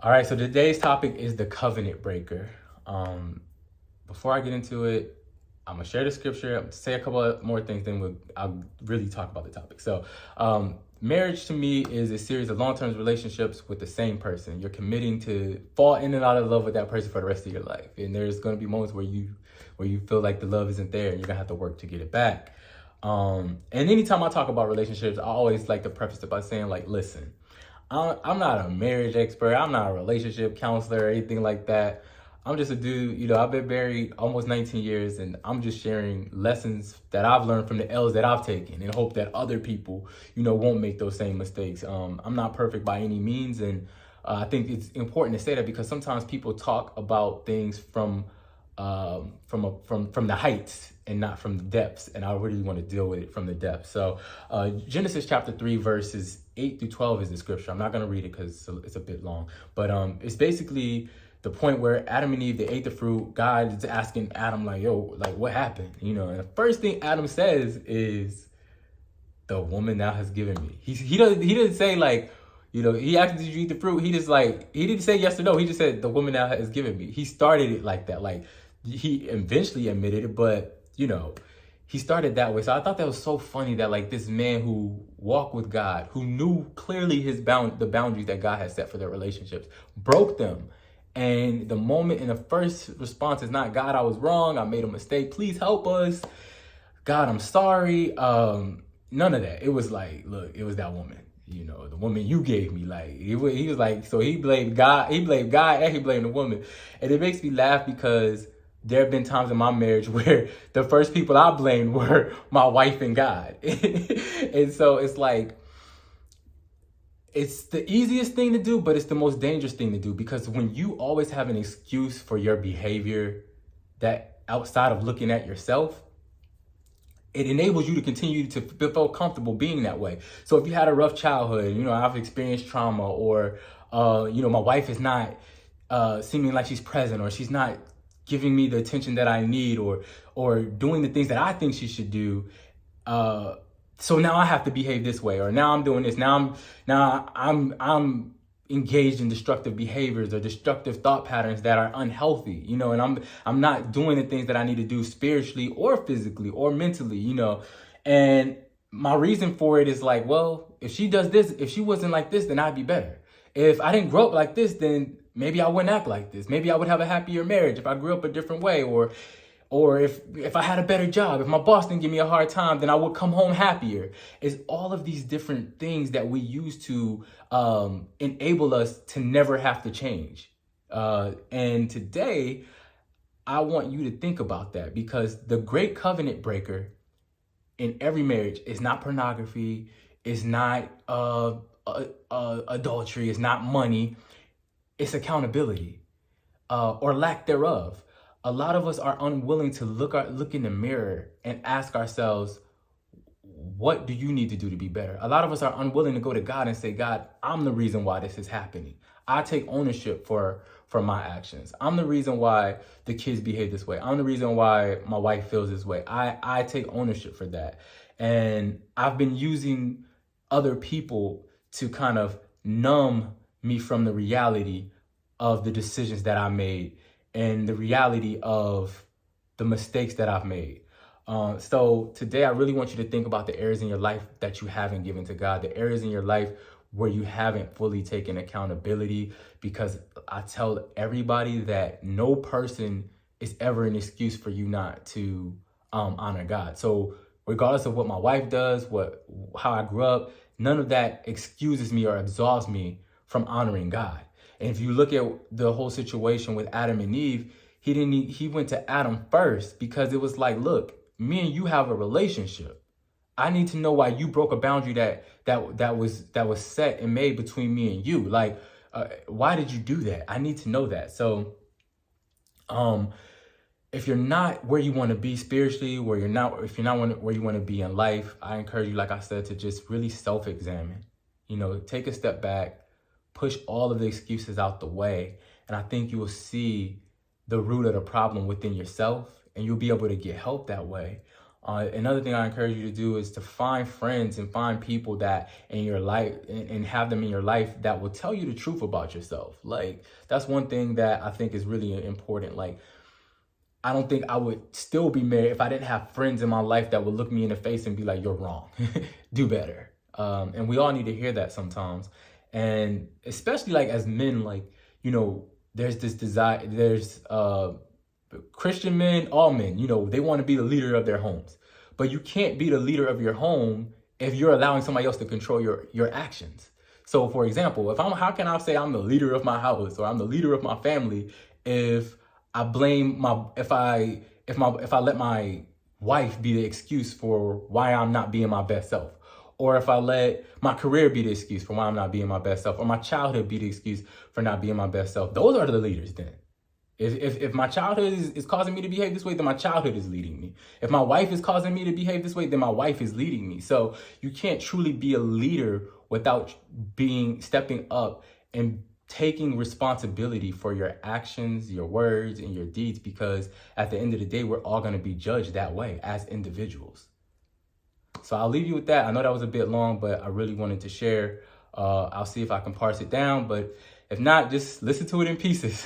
All right, so today's topic is the covenant breaker. Before I get into it, I'm gonna share the scripture, say a couple of more things, then I'll really talk about the topic. So, marriage to me is a series of long-term relationships with the same person. You're committing to fall in and out of love with that person for the rest of your life, and there's gonna be moments where you feel like the love isn't there, and you're gonna have to work to get it back. And anytime I talk about relationships, I always like to preface it by saying, like, listen. I'm not a marriage expert. I'm not a relationship counselor or anything like that. I'm just a dude, I've been married almost 19 years and I'm just sharing lessons that I've learned from the L's that I've taken and hope that other people, won't make those same mistakes. I'm not perfect by any means. And I think it's important to say that because sometimes people talk about things from the heights and not from the depths, and I really want to deal with it from the depths. So Genesis chapter 3 verses 8 through 12 is the scripture. I'm not going to read it because it's a bit long, but it's basically the point where Adam and Eve, they ate the fruit. God is asking Adam, like, yo, like, what happened? And the first thing Adam says is, the woman thou has given me. He didn't say, like, he asked, did you eat the fruit? He didn't say yes or no. He just said, the woman thou has given me. He started it like that. Like, he eventually admitted it, but he started that way. So I thought that was so funny that, like, this man who walked with God, who knew clearly the boundaries that God had set for their relationships, broke them. And the first response is not, God, I was wrong. I made a mistake. Please help us. God, I'm sorry. None of that. It was like, look, it was that woman. The woman you gave me. Like, he was like, so he blamed God. He blamed God and he blamed the woman. And it makes me laugh because there have been times in my marriage where the first people I blamed were my wife and God. And so it's like, it's the easiest thing to do, but it's the most dangerous thing to do, because when you always have an excuse for your behavior that outside of looking at yourself, it enables you to continue to feel comfortable being that way. So if you had a rough childhood, I've experienced trauma, or, my wife is not seeming like she's present, or she's not giving me the attention that I need, or doing the things that I think she should do. So now I have to behave this way, or now I'm doing this. Now I'm engaged in destructive behaviors or destructive thought patterns that are unhealthy, and I'm not doing the things that I need to do spiritually or physically or mentally, and my reason for it is like, well, if she does this, if she wasn't like this, then I'd be better. If I didn't grow up like this, then maybe I wouldn't act like this. Maybe I would have a happier marriage if I grew up a different way, or if I had a better job, if my boss didn't give me a hard time, then I would come home happier. It's all of these different things that we use to enable us to never have to change. And today, I want you to think about that, because the great covenant breaker in every marriage is not pornography, is not adultery, is not money, it's accountability, or lack thereof. A lot of us are unwilling to look in the mirror and ask ourselves, what do you need to do to be better? A lot of us are unwilling to go to God and say, God, I'm the reason why this is happening. I take ownership for my actions. I'm the reason why the kids behave this way. I'm the reason why my wife feels this way. I take ownership for that. And I've been using other people to kind of numb me from the reality of the decisions that I made and the reality of the mistakes that I've made. So today I really want you to think about the areas in your life that you haven't given to God, the areas in your life where you haven't fully taken accountability, because I tell everybody that no person is ever an excuse for you not to honor God. So regardless of what my wife does, how I grew up, none of that excuses me or absolves me from honoring God. And if you look at the whole situation with Adam and Eve, he went to Adam first, because it was like, look, me and you have a relationship. I need to know why you broke a boundary that was set and made between me and you. Like, why did you do that? I need to know that. So, if you're not where you want to be spiritually, if you're not where you want to be in life, I encourage you, like I said, to just really self-examine. Take a step back, push all of the excuses out the way, and I think you will see the root of the problem within yourself, and you'll be able to get help that way. Another thing I encourage you to do is to find friends and find people that in your life and have them in your life that will tell you the truth about yourself. Like, that's one thing that I think is really important. Like, I don't think I would still be married if I didn't have friends in my life that would look me in the face and be like, you're wrong, do better. And we all need to hear that sometimes. And especially like as men, like, there's this desire, there's Christian men, all men, they want to be the leader of their homes. But you can't be the leader of your home if you're allowing somebody else to control your actions. So for example, how can I say I'm the leader of my house or I'm the leader of my family if I blame if I let my wife be the excuse for why I'm not being my best self, or if I let my career be the excuse for why I'm not being my best self, or my childhood be the excuse for not being my best self. Those are the leaders then. If my childhood is causing me to behave this way, then my childhood is leading me. If my wife is causing me to behave this way, then my wife is leading me. So you can't truly be a leader without stepping up and taking responsibility for your actions, your words, and your deeds, because at the end of the day, we're all going to be judged that way as individuals. So I'll leave you with that. I know that was a bit long, but I really wanted to share. I'll see if I can parse it down, but if not, just listen to it in pieces.